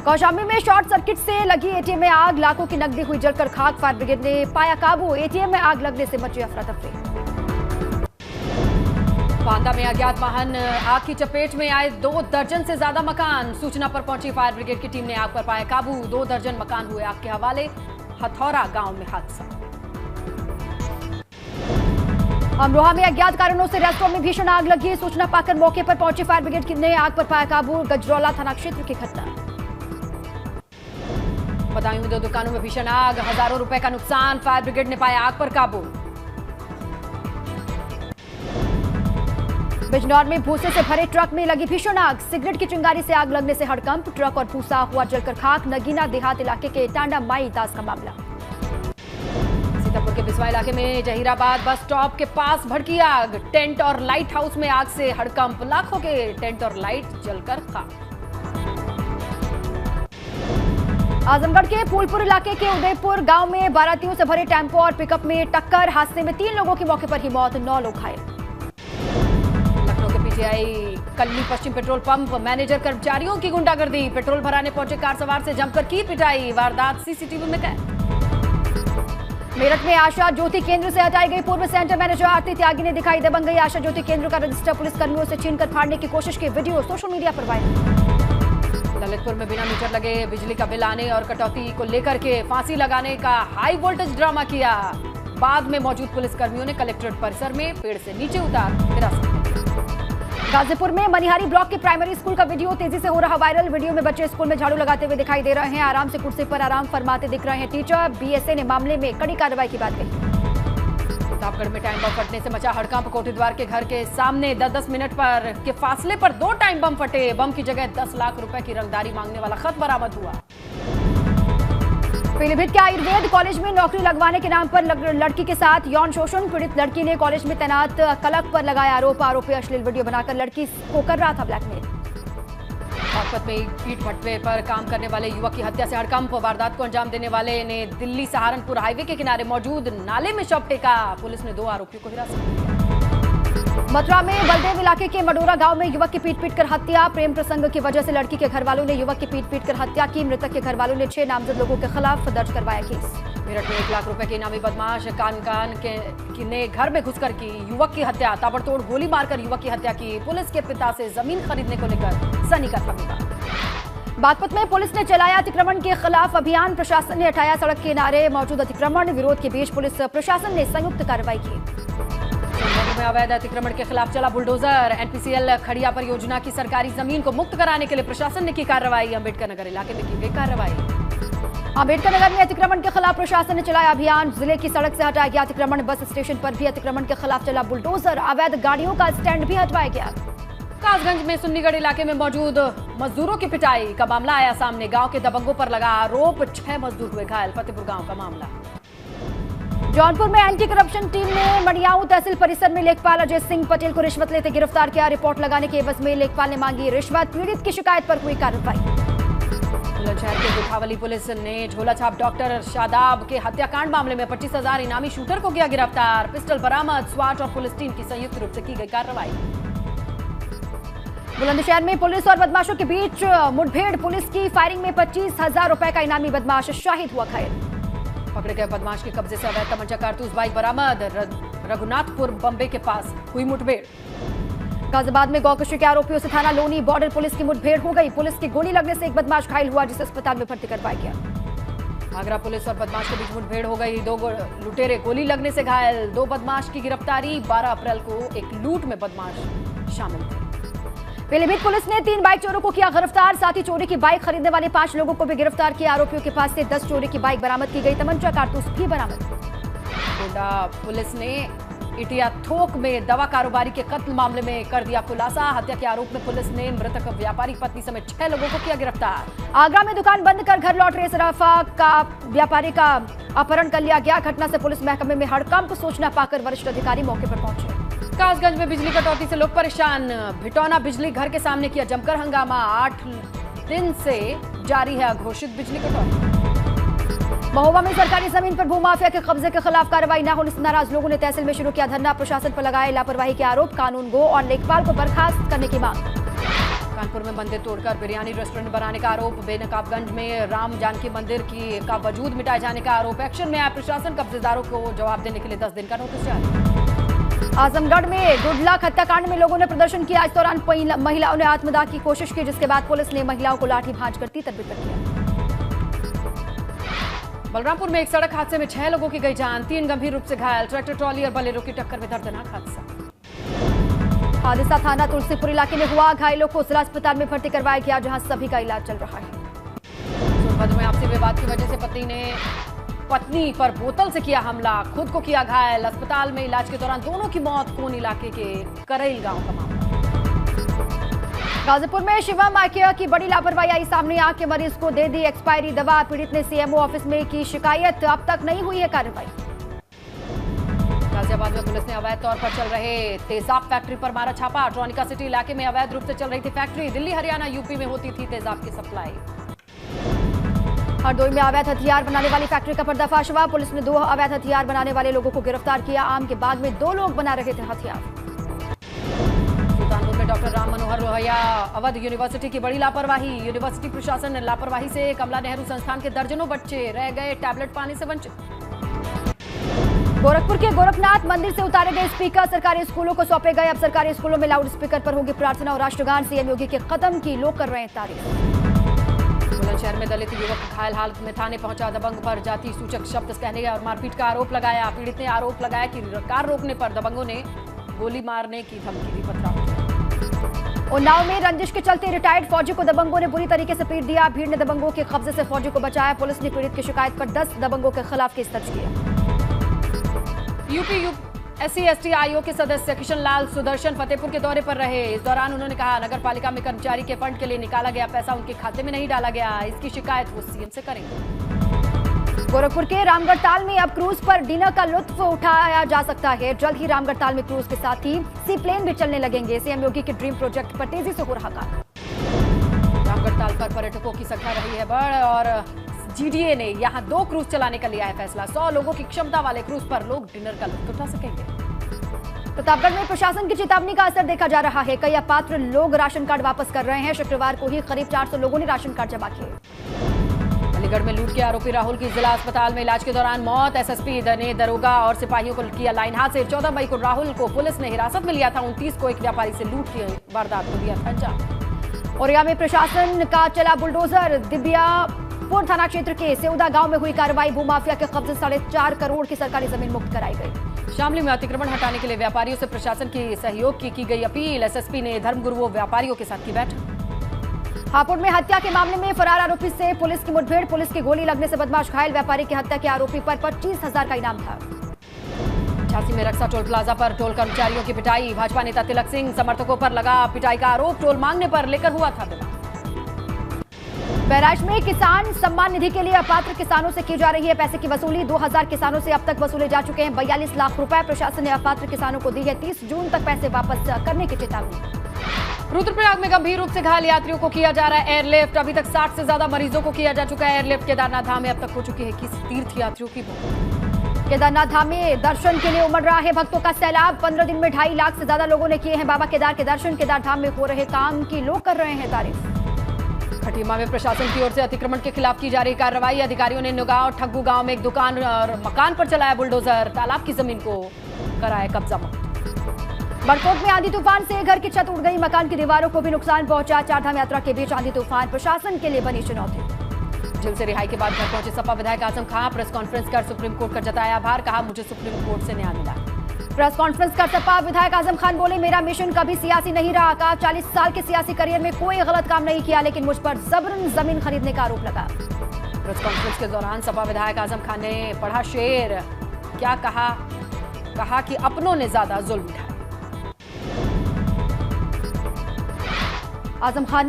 कौशाम्बी में short circuit से लगी एटीएम में आग, लाखों की नकदी हुई जलकर खाक। फायर ब्रिगेड ने पाया काबू। एटीएम में आग लगने से मची अफरा तफरी। बांदा में अज्ञात वाहन आग की चपेट में आए, 2 दर्जन से ज्यादा मकान। सूचना पर पहुंची फायर ब्रिगेड की टीम ने आग पर पाया काबू। 2 दर्जन मकान हुए आग के हवाले। हथौरा गांव में हादसा। अमरोहा में अज्ञात कारणों से रेस्टोरेंट में भीषण आग लगी। सूचना पाकर मौके पर पहुंची फायर ब्रिगेड ने आग पर पाया काबू। गजरौला थाना क्षेत्र की घटना। बदायूं में 2 दुकानों में भीषण आग, हजारों रुपए का नुकसान। फायर ब्रिगेड ने पाया आग पर काबू। बिजनौर में भूसे से भरे ट्रक में लगी भीषण आग। सिगरेट की चिंगारी से आग लगने से हड़कंप। ट्रक और भूसा हुआ जलकर खाक। नगीना देहात इलाके के टांडा माई दास का मामला। सीतापुर के बिस्वा इलाके में जहीराबाद बस स्टॉप के पास भड़की आग। टेंट और लाइट हाउस में आग से हड़कंप। लाखों के टेंट और लाइट जलकर खाक। आजमगढ़ के फूलपुर इलाके के उदयपुर गांव में बारातियों से भरे टेम्पो और पिकअप में टक्कर। हादसे में 3 लोगों की मौके पर ही मौत, 9 लोग घायल। लखनऊ के पीजीआई कल्ली पश्चिम पेट्रोल पंप मैनेजर कर्मचारियों की गुंडागर्दी। पेट्रोल भराने पहुंचे कार सवार से जमकर की पिटाई। वारदात सीसीटीवी में कैद। मेरठ में आशा ज्योति केंद्र से हटाई गई पूर्व सेंटर मैनेजर आरती त्यागी ने दिखाई दबंगई। आशा ज्योति केंद्र का रजिस्टर पुलिसकर्मियों से छीनकर फाड़ने की कोशिश की वीडियो सोशल मीडिया पर वायरल। ललितपुर में बिना मीटर लगे बिजली का बिल आने और कटौती को लेकर के फांसी लगाने का हाई वोल्टेज ड्रामा किया। बाद में मौजूद पुलिसकर्मियों ने कलेक्ट्रेट परिसर में पेड़ से नीचे उतार हिरासत में लिया। गाजीपुर में मनिहारी ब्लॉक के प्राइमरी स्कूल का वीडियो तेजी से हो रहा वायरल। वीडियो में बच्चे स्कूल में झाड़ू लगाते हुए दिखाई दे रहे हैं। आराम से कुर्सी पर आराम फरमाते दिख रहे हैं टीचर। बीएसए ने मामले में कड़ी कार्रवाई की बात कही। प्रतापगढ़ में टाइम बम फटने से मचा हड़कंप। कोठीद्वार के घर के सामने 10-10 मिनट पर के फासले पर 2 टाइम बम फटे। बम की जगह 10 लाख रुपए की रंगदारी मांगने वाला खत बरामद हुआ। पीलीभीत के आयुर्वेद कॉलेज में नौकरी लगवाने के नाम पर लड़की के साथ यौन शोषण। पीड़ित लड़की ने कॉलेज में तैनात क्लर्क पर लगाया आरोप। आरोपी अश्लील वीडियो बनाकर लड़की को कर रहा था ब्लैकमेल। बागपत में ईंट भट्टे पर काम करने वाले युवक की हत्या से हड़कंप। वारदात को अंजाम देने वाले ने दिल्ली सहारनपुर हाईवे के किनारे मौजूद नाले में शव फेंका। पुलिस ने 2 आरोपियों को हिरासत में लिया। मथुरा में बलदेव इलाके के मडोरा गांव में युवक की पीट कर हत्या। प्रेम प्रसंग की वजह से लड़की के घर वालों ने युवक की पीट कर हत्या की। मृतक के घर वालों ने 6 नामजद लोगों के खिलाफ दर्ज करवाया केस। मेरठ में 1 लाख रुपए के इनामी बदमाश कान ने घर में घुसकर की युवक की हत्या। ताबड़तोड़ गोली मारकर युवक की हत्या की। पुलिस के पिता से जमीन खरीदने को लेकर सनी का था विवाद। बागपत में पुलिस ने चलाया अतिक्रमण के खिलाफ अभियान। प्रशासन ने हटाया सड़क किनारे मौजूद अतिक्रमण। विरोध के बीच पुलिस प्रशासन ने संयुक्त कार्रवाई की। में अवैध अतिक्रमण के खिलाफ चला बुलडोजर। एनपीसीएल खड़िया परियोजना की सरकारी जमीन को मुक्त कराने के लिए प्रशासन ने की कार्रवाई। अंबेडकर नगर इलाके में की गई कार्रवाई। अंबेडकर नगर में अतिक्रमण के खिलाफ प्रशासन ने चलाया अभियान। जिले की सड़क से हटाया गया अतिक्रमण। बस स्टेशन पर भी अतिक्रमण के खिलाफ चला बुलडोजर। अवैध गाड़ियों का स्टैंड भी हटवाया गया। कासगंज में सुन्नीगढ़ इलाके में मौजूद मजदूरों की पिटाई का मामला आया सामने। गांव के दबंगों पर लगा आरोप। 6 मजदूर हुए घायल। फतेहपुर गांव का मामला। जौनपुर में एंटी करप्शन टीम ने मडियाऊ तहसील परिसर में लेखपाल अजय सिंह पटेल को रिश्वत लेते गिरफ्तार किया। रिपोर्ट लगाने के एवज में लेखपाल ने मांगी रिश्वत। पीड़ित की शिकायत पर हुई कार्रवाई। बुलंदशहर के गुठावली पुलिस ने झोलाछाप डॉक्टर शादाब के हत्याकांड मामले में 25,000 इनामी शूटर को किया गिरफ्तार। पिस्टल बरामद। स्वाट और पुलिस टीम की संयुक्त रूप से की गई कार्रवाई। बुलंदशहर में पुलिस और बदमाशों के बीच मुठभेड़। पुलिस की फायरिंग में 25,000 रुपए का इनामी बदमाश शहीद हुआ घायल। पकड़े गए बदमाश के कब्जे से अवैध तमंचा कारतूस बाइक बरामद। रघुनाथपुर बम्बे के पास हुई मुठभेड़। गाजियाबाद में गौकशी के आरोपियों से थाना लोनी बॉर्डर पुलिस की मुठभेड़ हो गई। पुलिस की गोली लगने से एक बदमाश घायल हुआ जिसे अस्पताल में भर्ती करवाया गया। आगरा पुलिस और बदमाश के बीच मुठभेड़ हो गई। 2 लुटेरे गोली लगने से घायल। 2 बदमाश की गिरफ्तारी। 12 अप्रैल को एक लूट में बदमाश शामिल थे। पीलीभीत पुलिस ने 3 बाइक चोरों को किया गिरफ्तार। साथ ही चोरी की बाइक खरीदने वाले 5 लोगों को भी गिरफ्तार किया। आरोपियों के पास से 10 चोरी की बाइक बरामद की गई। तमंचा कारतूस भी बरामद। गोंडा पुलिस ने इटिया थोक में दवा कारोबारी के कत्ल मामले में कर दिया खुलासा। हत्या के आरोप में पुलिस ने मृतक व्यापारी पत्नी समेत 6 लोगों को किया गिरफ्तार। आगरा में दुकान बंद कर घर लौट रहे सराफा का व्यापारी का अपहरण कर लिया गया। घटना से पुलिस महकमे में हड़कंप। सूचना पाकर वरिष्ठ अधिकारी मौके पर पहुंचे। कासगंज में बिजली कटौती से लोग परेशान। भिटौना बिजली घर के सामने किया जमकर हंगामा। 8 दिन से जारी है अघोषित बिजली कटौती। महोबा में सरकारी जमीन पर भूमाफिया के कब्जे के खिलाफ कार्रवाई न होने से नाराज लोगों ने तहसील में शुरू किया धरना। प्रशासन पर लगाए लापरवाही के आरोप। कानून गो और लेखपाल को बर्खास्त करने की मांग। कानपुर में मंदिर तोड़कर बिरयानी रेस्टोरेंट बनाने का आरोप। बेनकाबगंज में राम जानकी मंदिर का वजूद मिटाए जाने का आरोप। एक्शन में आया प्रशासन, कब्जेदारों को जवाब देने के लिए 10 दिन का नोटिस जारी। आजमगढ़ में गुडलक हत्याकांड में लोगों ने प्रदर्शन किया। इस दौरान महिलाओं ने आत्मदाह की कोशिश की, जिसके बाद पुलिस ने महिलाओं को लाठी भांज कर तीतर-बितर किया। बलरामपुर में एक सड़क हादसे में 6 लोगों की गई जान, 3 गंभीर रूप से घायल। ट्रैक्टर ट्रॉली और बोलेरो की टक्कर में दर्दनाक हादसा। हादसा थाना तुलसीपुर इलाके में हुआ। घायलों को जिला अस्पताल में भर्ती करवाया गया, जहां सभी का इलाज चल रहा है। सोनभद्र में आपसी विवाद की वजह से पति ने पत्नी पर बोतल से किया हमला, खुद को किया घायल। अस्पताल में इलाज के दौरान दोनों की मौत। कोन इलाके के करैल गांव का मामला। गाजीपुर में शिवम आइकिया की बड़ी लापरवाही आई सामने। आग के मरीज को दे दी एक्सपायरी दवा। पीड़ित ने सीएमओ ऑफिस में की शिकायत, अब तक नहीं हुई है कार्रवाई। गाजियाबाद में पुलिस ने अवैध तौर पर चल रहे तेजाब फैक्ट्री पर मारा छापा। ट्रॉनिका सिटी इलाके में अवैध रूप से चल रही थी फैक्ट्री। दिल्ली हरियाणा यूपी में होती थी तेजाब की सप्लाई। हरदोई में अवैध हथियार बनाने वाली फैक्ट्री का पर्दाफाश हुआ। पुलिस ने 2 अवैध हथियार बनाने वाले लोगों को गिरफ्तार किया। आम के बाग में 2 लोग बना रहे थे हथियार। सुल्तानपुर में डॉक्टर राम मनोहर लोहिया अवध यूनिवर्सिटी की बड़ी लापरवाही। यूनिवर्सिटी प्रशासन ने लापरवाही से कमला नेहरू संस्थान के दर्जनों बच्चे रह गए टैबलेट पाने से वंचित। गोरखपुर के गोरखनाथ मंदिर से उतारे गए स्पीकर सरकारी स्कूलों को सौंपे गए। अब सरकारी स्कूलों में लाउड स्पीकर पर होगी प्रार्थना और राष्ट्रगान। सीएम योगी के कदम की लोग कर रहे हैं तारीफ। बुलंदशहर में दलित युवक घायल हालत में थाने पहुंचा। दबंग पर जाति सूचक शब्द कहने और मारपीट का आरोप लगाया। पीड़ित ने आरोप लगाया कि कार रोकने पर दबंगों ने गोली मारने की धमकी दी। पथराव। उन्नाव में रंजिश के चलते रिटायर्ड फौजी को दबंगों ने बुरी तरीके से पीट दिया। भीड़ ने दबंगों के कब्जे से फौजी को बचाया। पुलिस ने पीड़ित की शिकायत पर 10 दबंगों के खिलाफ केस दर्ज किया। यूपी SC/ST आयोग के सदस्य किशन लाल सुदर्शन फतेहपुर के दौरे पर रहे। इस दौरान उन्होंने कहा, नगर पालिका में कर्मचारी के फंड के लिए निकाला गया पैसा उनके खाते में नहीं डाला गया। इसकी शिकायत वो सीएम से करेंगे। गोरखपुर के रामगढ़ ताल में अब क्रूज पर डिनर का लुत्फ उठाया जा सकता है। जल्द ही रामगढ़ ताल में क्रूज के साथ ही सी प्लेन भी चलने लगेंगे। सीएम योगी के ड्रीम प्रोजेक्ट पर तेजी से हो रहा काम। रामगढ़ ताल पर पर्यटकों की संख्या रही है बढ़ और GDA ने यहां 2 क्रूज चलाने का लिया है फैसला। 100 लोगों की क्षमता वाले क्रूज पर लोग डिनर का लुत्फ उठा सकेंगे। प्रतापगढ़ में प्रशासन की चेतावनी का असर देखा जा रहा है। कई अपात्र लोग राशन कार्ड वापस कर रहे हैं। शुक्रवार को ही करीब 400 लोगों ने राशन कार्ड जमा किए। अलीगढ़ में लूट के आरोपी राहुल की जिला अस्पताल में इलाज के दौरान मौत। SSP ने दरोगा और सिपाहियों को किया लाइन हाजिर। 14 मई को राहुल को पुलिस ने हिरासत में लिया था। 29 को एक व्यापारी से लूट की वारदात को दिया था अंजाम। औरैया में प्रशासन का चला बुलडोजर। दिव्यापुर थाना क्षेत्र के सेउदा गांव में हुई कार्रवाई। भूमाफिया के कब्जे 4.5 करोड़ की सरकारी जमीन मुक्त कराई गई। शामली में अतिक्रमण हटाने के लिए व्यापारियों से प्रशासन की सहयोग की गई अपील। SSP ने धर्मगुरुओं व्यापारियों के साथ की बैठक। हापुड़ में हत्या के मामले में फरार आरोपी से पुलिस की मुठभेड़। पुलिस की गोली लगने से बदमाश घायल। व्यापारी की हत्या के आरोपी पर 25,000 का इनाम था। झांसी में रक्सा टोल प्लाजा पर टोल कर्मचारियों की पिटाई। भाजपा नेता तिलक सिंह समर्थकों पर लगा पिटाई का आरोप। टोल मांगने पर लेकर हुआ था विवाद। बहराइच में किसान सम्मान निधि के लिए अपात्र किसानों से की जा रही है पैसे की वसूली। 2000 किसानों से अब तक वसूले जा चुके हैं 42 लाख रुपए। प्रशासन ने अपात्र किसानों को दी है 30 जून तक पैसे वापस करने की चेतावनी। रुद्रप्रयाग में गंभीर रूप से घायल यात्रियों को किया जा रहा है एयरलिफ्ट। अभी तक 60 से ज्यादा मरीजों को किया जा चुका है एयरलिफ्ट। केदारनाथ धाम में अब तक हो चुकी है तीर्थ यात्रियों की मौत। केदारनाथ धाम में दर्शन के लिए उमड़ रहा है भक्तों का सैलाब। 15 दिन में 2.5 लाख से ज्यादा लोगों ने किए हैं बाबा केदार के दर्शन। केदार धाम में हो रहे काम की लोग कर रहे हैं तारीफ। खटीमा में प्रशासन की ओर से अतिक्रमण के खिलाफ की जा रही कार्रवाई। अधिकारियों ने नौगांव ठग्गू गांव में एक दुकान और मकान पर चलाया बुलडोजर। तालाब की जमीन को कराया कब्जा मुक्त। बड़कोट में आंधी तूफान से घर की छत उड़ गई। मकान की दीवारों को भी नुकसान पहुंचा। 4 धाम यात्रा के बीच आंधी तूफान प्रशासन के लिए बनी चुनौती। जेल से रिहाई के बाद घर पहुंचे सपा विधायक आजम खां। प्रेस कॉन्फ्रेंस कर सुप्रीम कोर्ट का जताया आभार। कहा, मुझे सुप्रीम कोर्ट से न्याय मिला। प्रेस कॉन्फ्रेंस कर सपा विधायक आजम खान बोले, मेरा मिशन कभी सियासी नहीं रहा। कहा, 40 साल के सियासी करियर में कोई गलत काम नहीं किया, लेकिन मुझ पर जबरन जमीन खरीदने का आरोप लगा। प्रेस कॉन्फ्रेंस के दौरान सपा विधायक आजम खान ने पढ़ा शेर। क्या कहा? कहा कि अपनों ने ज्यादा जुल्म उठाया। आजम खान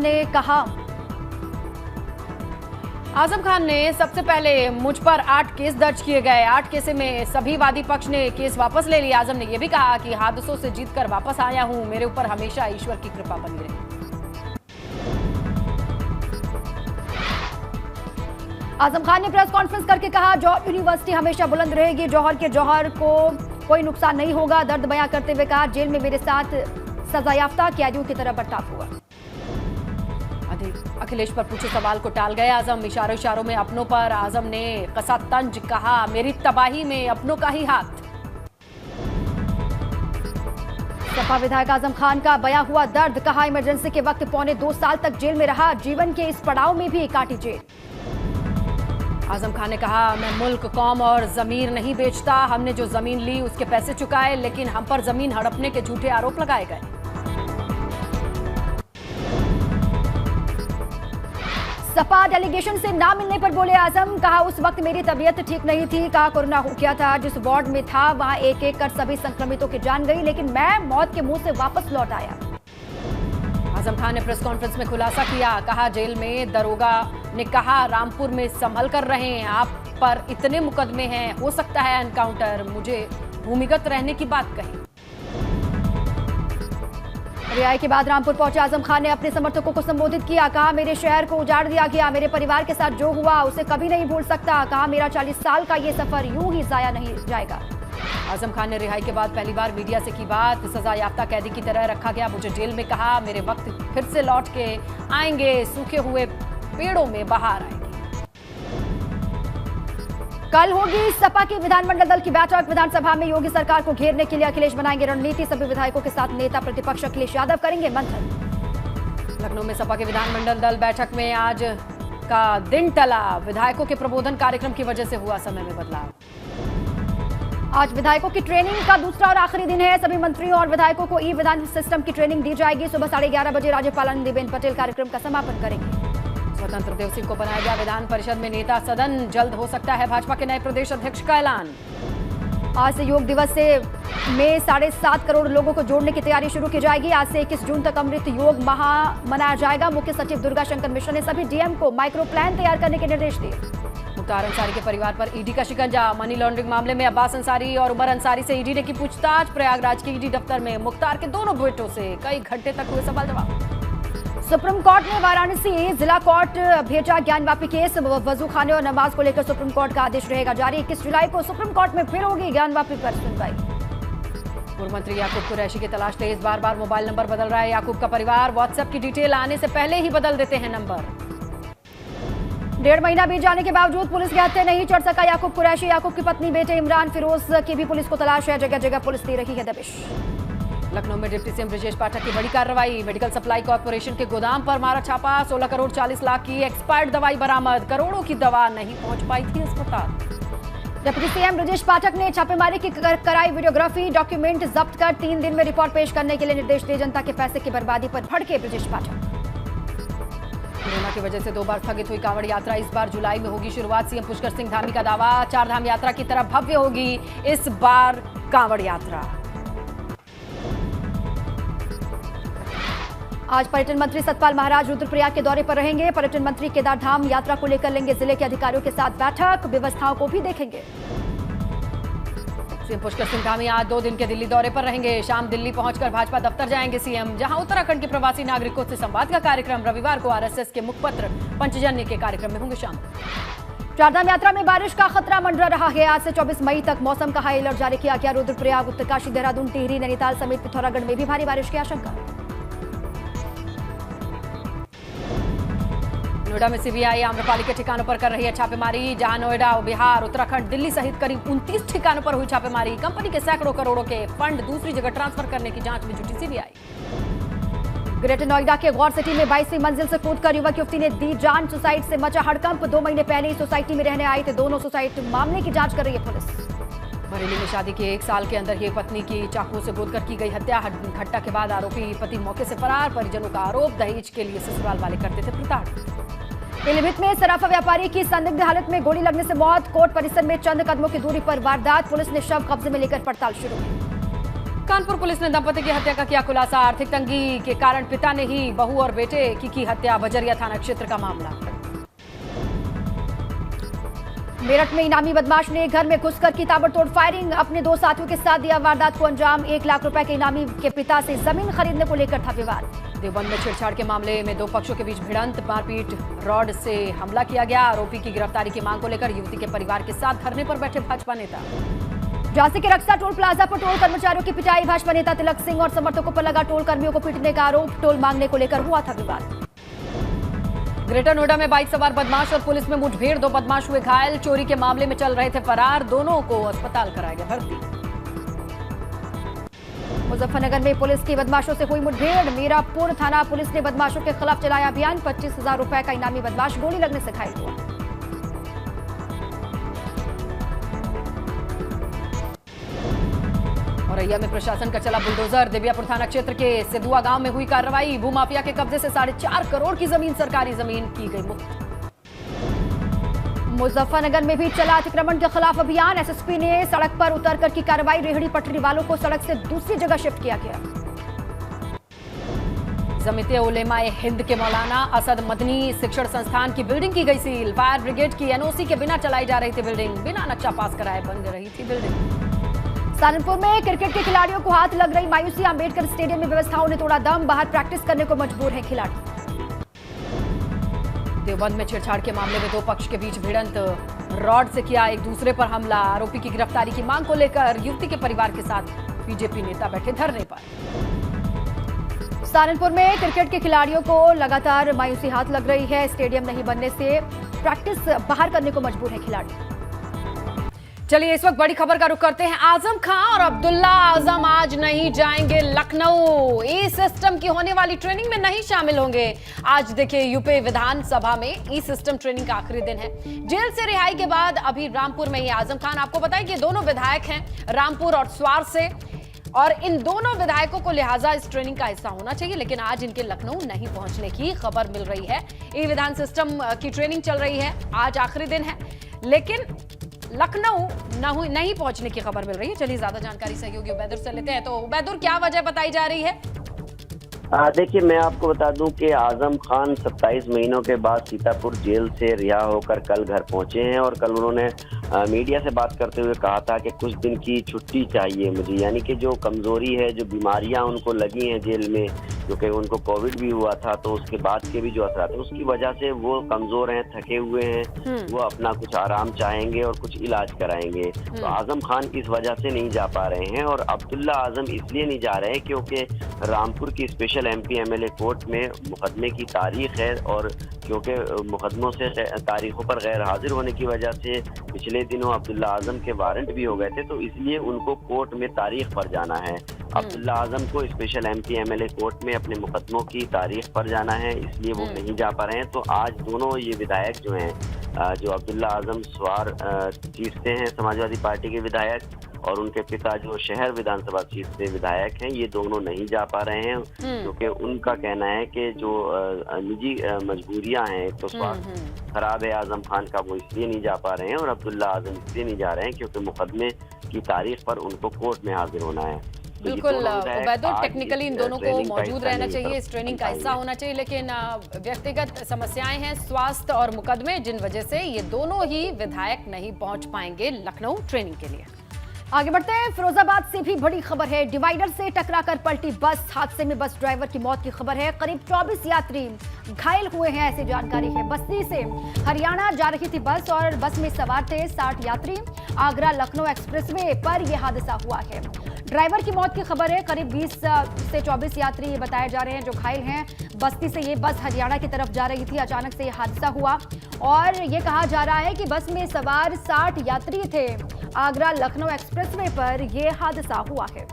ने सबसे पहले मुझ पर 8 केस दर्ज किए गए। 8 केस में सभी वादी पक्ष ने केस वापस ले लिया। आजम ने यह भी कहा कि हादसों से जीतकर वापस आया हूं। मेरे ऊपर हमेशा ईश्वर की कृपा बनी रही। आजम खान ने प्रेस कॉन्फ्रेंस करके कहा, जौहर यूनिवर्सिटी हमेशा बुलंद रहेगी। जौहर के जौहर को कोई नुकसान नहीं होगा। दर्द बयां करते हुए कहा, जेल में मेरे साथ सजायाफ्ता कैदियों की तरह बर्ताव हुआ। बांधी। अखिलेश पर पूछे सवाल को टाल गए आजम। इशारों इशारों में अपनों पर आजम ने कसा तंज, कहा मेरी तबाही में अपनों का ही हाथ। सपा विधायक आजम खान का बयां हुआ दर्द, कहा इमरजेंसी के वक्त 2.25 साल तक जेल में रहा, जीवन के इस पड़ाव में भी काटी जेल। आजम खान ने कहा मैं मुल्क, कौम और जमीन नहीं बेचता। हमने जो जमीन ली उसके पैसे चुकाए, लेकिन हम पर जमीन हड़पने के झूठे आरोप लगाए गए। सपा डेलीगेशन से ना मिलने पर बोले आजम, कहा उस वक्त मेरी तबीयत ठीक नहीं थी, कहा कोरोना हो गया था, जिस वार्ड में था वहां एक एक कर सभी संक्रमितों की जान गई, लेकिन मैं मौत के मुंह से वापस लौट आया। आजम खान ने प्रेस कॉन्फ्रेंस में खुलासा किया, कहा जेल में दरोगा ने कहा रामपुर में संभल कर रहे हैं, आप पर इतने मुकदमे हैं, हो सकता है एनकाउंटर, मुझे भूमिगत रहने की बात कही। रिहाई के बाद रामपुर पहुंचे आजम खान ने अपने समर्थकों को संबोधित किया, कहा मेरे शहर को उजाड़ दिया गया, मेरे परिवार के साथ जो हुआ उसे कभी नहीं भूल सकता, कहा मेरा 40 साल का ये सफर यूं ही जाया नहीं जाएगा। आजम खान ने रिहाई के बाद पहली बार मीडिया से की बात, सजा याफ्ता कैदी की तरह रखा गया मुझे जेल में, कहा मेरे वक्त फिर से लौट के आएंगे, सूखे हुए पेड़ों में बहार आएगी। कल होगी सपा की विधानमंडल दल की बैठक, विधानसभा में योगी सरकार को घेरने के लिए अखिलेश बनाएंगे रणनीति, सभी विधायकों के साथ नेता प्रतिपक्ष अखिलेश यादव करेंगे मंथन। लखनऊ में सपा के विधानमंडल दल बैठक में आज का दिन टला, विधायकों के प्रबोधन कार्यक्रम की वजह से हुआ समय में बदलाव। आज विधायकों की ट्रेनिंग का दूसरा और आखिरी दिन है, सभी मंत्रियों और विधायकों को ई विधान सिस्टम की ट्रेनिंग दी जाएगी। सुबह 11:30 बजे राज्यपाल आनंदीबेन पटेल कार्यक्रम का समापन करेंगे। स्वतंत्र देव सिंह को बनाया गया विधान परिषद में नेता सदन, जल्द हो सकता है भाजपा के नए प्रदेश अध्यक्ष का ऐलान। आज से योग दिवस से में 7.5 करोड़ लोगों को जोड़ने की तैयारी शुरू की जाएगी। आज से 21 जून तक अमृत योग माह मनाया जाएगा। मुख्य सचिव दुर्गा शंकर मिश्र ने सभी डीएम को माइक्रो प्लान तैयार करने के निर्देश दिए। मुख्तार अंसारी के परिवार पर ईडी का शिकंजा, मनी लॉन्ड्रिंग मामले में अब्बास अंसारी और उमर अंसारी से ईडी ने की पूछताछ। प्रयागराज के ईडी दफ्तर में मुख्तार के दोनों बेटों से कई घंटे तक हुए सवाल जवाब। सुप्रीम कोर्ट ने वाराणसी जिला कोर्ट भेजा ज्ञानवापी केस, वजू खाने और नमाज को लेकर सुप्रीम कोर्ट का आदेश रहेगा जारी। 21 जुलाई को सुप्रीम कोर्ट में फिर होगी ज्ञानवापी पर सुनवाई। पूर्व मंत्री याकूब कुरैशी की तलाश तेज, बार बार मोबाइल नंबर बदल रहा है याकूब का परिवार, व्हाट्सएप की डिटेल आने से पहले ही बदल देते हैं नंबर। 1.5 महीना बीत जाने के बावजूद पुलिस के हत्थे नहीं चढ़ सका याकूब कुरैशी। याकूब की पत्नी बेटे इमरान फिरोज की भी पुलिस को तलाश है, जगह जगह पुलिस दे रही है दबिश। लखनऊ में डिप्टी सीएम ब्रजेश पाठक की बड़ी कार्रवाई, मेडिकल सप्लाई कॉर्पोरेशन के गोदाम पर मारा छापा, 16 करोड़ 40 लाख की एक्सपायर्ड दवाई बरामद, करोड़ों की दवा नहीं पहुंच पाई थी अस्पताल। डिप्टी सीएम ब्रजेश पाठक ने छापेमारी की कराई वीडियोग्राफी, डॉक्यूमेंट जब्त कर 3 दिन में रिपोर्ट पेश करने के लिए निर्देश दिए। जनता के पैसे की बर्बादी पर भड़के ब्रजेश पाठक। कोरोना की वजह से 2 बार स्थगित हुई कांवड़ यात्रा, इस बार जुलाई में होगी शुरुआत। सीएम पुष्कर सिंह धामी का दावा, 4 धाम यात्रा की तरह भव्य होगी इस बार कांवड़ यात्रा। आज पर्यटन मंत्री सतपाल महाराज रुद्रप्रयाग के दौरे पर रहेंगे। पर्यटन मंत्री केदार धाम यात्रा को लेकर लेंगे जिले के अधिकारियों के साथ बैठक, व्यवस्थाओं को भी देखेंगे। सीएम पुष्कर सिंह धामी आज 2 दिन के दिल्ली दौरे पर रहेंगे। शाम दिल्ली पहुंचकर भाजपा दफ्तर जाएंगे सीएम, जहां उत्तराखंड के प्रवासी नागरिकों से संवाद का कार्यक्रम। रविवार को आरएसएस के मुखपत्र पंचजन्य के कार्यक्रम में होंगे शामिल। चारधाम यात्रा में बारिश का खतरा मंडरा रहा है। आज से 24 मई तक मौसम का हाई अलर्ट जारी किया गया। रुद्रप्रयाग, उत्तरकाशी, देहरादून, टिहरी, नैनीताल समेत पिथौरागढ़ में भी भारी बारिश की आशंका। नोएडा में सीबीआई आम्रपाली के ठिकानों पर कर रही है छापेमारी, जहां नोएडा, बिहार, उत्तराखंड, दिल्ली सहित करीब 29 ठिकानों पर हुई छापेमारी। कंपनी के सैकड़ों करोड़ों के फंड दूसरी जगह ट्रांसफर करने की जांच में जुटी सीबीआई। ग्रेटर नोएडा के गौर सिटी में 22वीं मंजिल से कूदकर युवक युवती ने दी जान, सुसाइड से मचा हड़कंप। 2 महीने पहले ही सोसाइटी में रहने आए थे दोनों। सुसाइड मामले की जांच कर रही है पुलिस। बरेली में शादी के 1 साल के अंदर ही पत्नी की चाकू से गोदकर की गई हत्या। घटना के बाद आरोपी पति मौके से फरार। परिजनों का आरोप, दहेज के लिए ससुराल वाले करते थे प्रताड़ित। पीलीभीत में सराफा व्यापारी की संदिग्ध हालत में गोली लगने से मौत। कोर्ट परिसर में चंद कदमों की दूरी पर वारदात। पुलिस ने शव कब्जे में लेकर पड़ताल शुरू की। कानपुर पुलिस ने दंपति की हत्या का किया खुलासा। आर्थिक तंगी के कारण पिता ने ही बहू और बेटे की हत्या। बजरिया थाना क्षेत्र का मामला। मेरठ में इनामी बदमाश ने घर में घुसकर की ताबड़तोड़ फायरिंग। अपने 2 साथियों के साथ दिया वारदात को अंजाम। 1 लाख रुपए के इनामी के पिता से जमीन खरीदने को लेकर था विवाद। देवबंद में छेड़छाड़ के मामले में 2 पक्षों के बीच भिड़ंत, मारपीट, रॉड से हमला किया गया। आरोपी की गिरफ्तारी की मांग को लेकर युवती के परिवार के साथ धरने पर बैठे भाजपा नेता। झांसी के रक्सा टोल प्लाजा पर टोल कर्मचारियों की पिटाई। भाजपा नेता तिलक सिंह और समर्थकों पर लगा टोल कर्मियों को पीटने का आरोप। टोल मांगने को लेकर हुआ था विवाद। ग्रेटर नोएडा में बाइक सवार बदमाश और पुलिस में मुठभेड़, 2 बदमाश हुए घायल। चोरी के मामले में चल रहे थे फरार, दोनों को अस्पताल कराया गया भर्ती। मुजफ्फरनगर में पुलिस की बदमाशों से हुई मुठभेड़, मीरापुर थाना पुलिस ने बदमाशों के खिलाफ चलाया अभियान। 25,000 रुपए का इनामी बदमाश गोली लगने से घायल हुआ। औरैया में प्रशासन का चला बुलडोजर, देवियापुर थाना क्षेत्र के सिद्धुआ गांव में हुई कार्रवाई। भूमाफिया के कब्जे से 4.5 करोड़ की जमीन, सरकारी जमीन की गई मुक्त। मुजफ्फरनगर में भी चला अतिक्रमण के खिलाफ अभियान। एसएसपी ने सड़क पर उतरकर की कार्रवाई, रेहड़ी पटरी वालों को सड़क से दूसरी जगह शिफ्ट किया गया। जमीयत उलेमाए हिंद के मौलाना असद मदनी शिक्षण संस्थान की बिल्डिंग की गई सील। फायर ब्रिगेड की एनओसी के बिना चलाई जा रही थी बिल्डिंग, बिना नक्शा पास कराए बन रही थी बिल्डिंग। सहारनपुर में क्रिकेट के खिलाड़ियों को हाथ लग रही मायूसी, अंबेडकर स्टेडियम में व्यवस्थाओं ने तोड़ा दम, बाहर प्रैक्टिस करने को मजबूर हैं खिलाड़ी। देवबंद में छेड़छाड़ के मामले में 2 पक्ष के बीच भिड़ंत, रॉड से किया एक दूसरे पर हमला। आरोपी की गिरफ्तारी की मांग को लेकर युवती के परिवार के साथ बीजेपी नेता बैठे धरने पर। सहारनपुर में क्रिकेट के खिलाड़ियों को लगातार मायूसी हाथ लग रही है, स्टेडियम नहीं बनने से प्रैक्टिस बाहर करने को मजबूर है खिलाड़ी। चलिए इस वक्त बड़ी खबर का रुख करते हैं। आजम खान और अब्दुल्ला आजम आज नहीं जाएंगे लखनऊ, ई सिस्टम की होने वाली ट्रेनिंग में नहीं शामिल होंगे। आज देखिए यूपी विधानसभा में ई सिस्टम ट्रेनिंग का आखिरी दिन है। जेल से रिहाई के बाद अभी रामपुर में ही आजम खान, आपको बताएं कि दोनों विधायक हैं रामपुर और स्वार से, और इन दोनों विधायकों को लिहाजा इस ट्रेनिंग का हिस्सा होना चाहिए, लेकिन आज इनके लखनऊ नहीं पहुंचने की खबर मिल रही है। ई विधान सिस्टम की ट्रेनिंग चल रही है, आज आखिरी दिन है, लेकिन लखनऊ नहीं पहुंचने की खबर मिल रही है। चलिए ज्यादा जानकारी सहयोगी उबैदुर से लेते हैं। तो उबैदुर, क्या वजह बताई जा रही है? देखिए, मैं आपको बता दूं कि आजम खान 27 महीनों के बाद सीतापुर जेल से रिहा होकर कल घर पहुंचे हैं और कल उन्होंने मीडिया से बात करते हुए कहा था कि कुछ दिन की छुट्टी चाहिए मुझे, यानी कि जो कमजोरी है, जो बीमारियां उनको लगी हैं जेल में, क्योंकि उनको कोविड भी हुआ था, तो उसके बाद के भी जो असर थे उसकी वजह से वो कमजोर हैं, थके हुए हैं, वो अपना कुछ आराम चाहेंगे और कुछ इलाज कराएंगे। तो आजम खान इस वजह से नहीं जा पा रहे हैं, और अब्दुल्ला आजम इसलिए नहीं जा रहे क्योंकि रामपुर की स्पेशल MP MLA कोर्ट में मुकदमे की तारीख है, और क्योंकि मुकदमों से तारीखों पर गैर हाजिर होने की वजह से पिछले दिनों अब्दुल्ला आजम के वारंट भी हो गए थे, तो इसलिए उनको कोर्ट में तारीख पर जाना है। अब्दुल्ला आजम को स्पेशल MP MLA कोर्ट में अपने मुकदमों की तारीख पर जाना है, इसलिए वो नहीं जा पा रहे हैं। तो आज दोनों ये विधायक जो हैं, जो अब्दुल्ला आजम स्वार सीट से हैं समाजवादी पार्टी के विधायक, और उनके पिता जो शहर विधानसभा सीट से विधायक हैं, ये दोनों नहीं जा पा रहे हैं, क्योंकि उनका कहना है कि जो निजी मजबूरियां हैं, तो स्वास्थ्य खराब है आजम खान का, वो इसलिए नहीं जा पा रहे हैं, और अब्दुल्ला आजम इसलिए नहीं जा रहे हैं क्योंकि मुकदमे की तारीख पर उनको कोर्ट में हाजिर होना है। बिल्कुल उबैदुर, टेक्निकली इन दोनों को मौजूद रहना चाहिए, इस ट्रेनिंग का हिस्सा होना चाहिए, लेकिन व्यक्तिगत समस्याएं हैं, स्वास्थ्य और मुकदमे, जिन वजह से ये दोनों ही विधायक नहीं पहुंच पाएंगे लखनऊ ट्रेनिंग के लिए। आगे बढ़ते हैं, फिरोजाबाद से भी बड़ी खबर है। डिवाइडर से टकराकर पलटी बस, हादसे में बस ड्राइवर की मौत की खबर है। करीब 24 यात्री घायल हुए हैं, ऐसी जानकारी है। बस्ती से हरियाणा जा रही थी बस और बस में सवार थे 60 यात्री। आगरा लखनऊ एक्सप्रेसवे पर यह हादसा हुआ है। ड्राइवर की मौत की खबर है। करीब 20 से 24 यात्री ये बताए जा रहे हैं जो घायल हैं। बस्ती से ये बस हरियाणा की तरफ जा रही थी, अचानक से ये हादसा हुआ और ये कहा जा रहा है कि बस में सवार 60 यात्री थे। आगरा लखनऊ एक्सप्रेसवे पर यह हादसा हुआ है।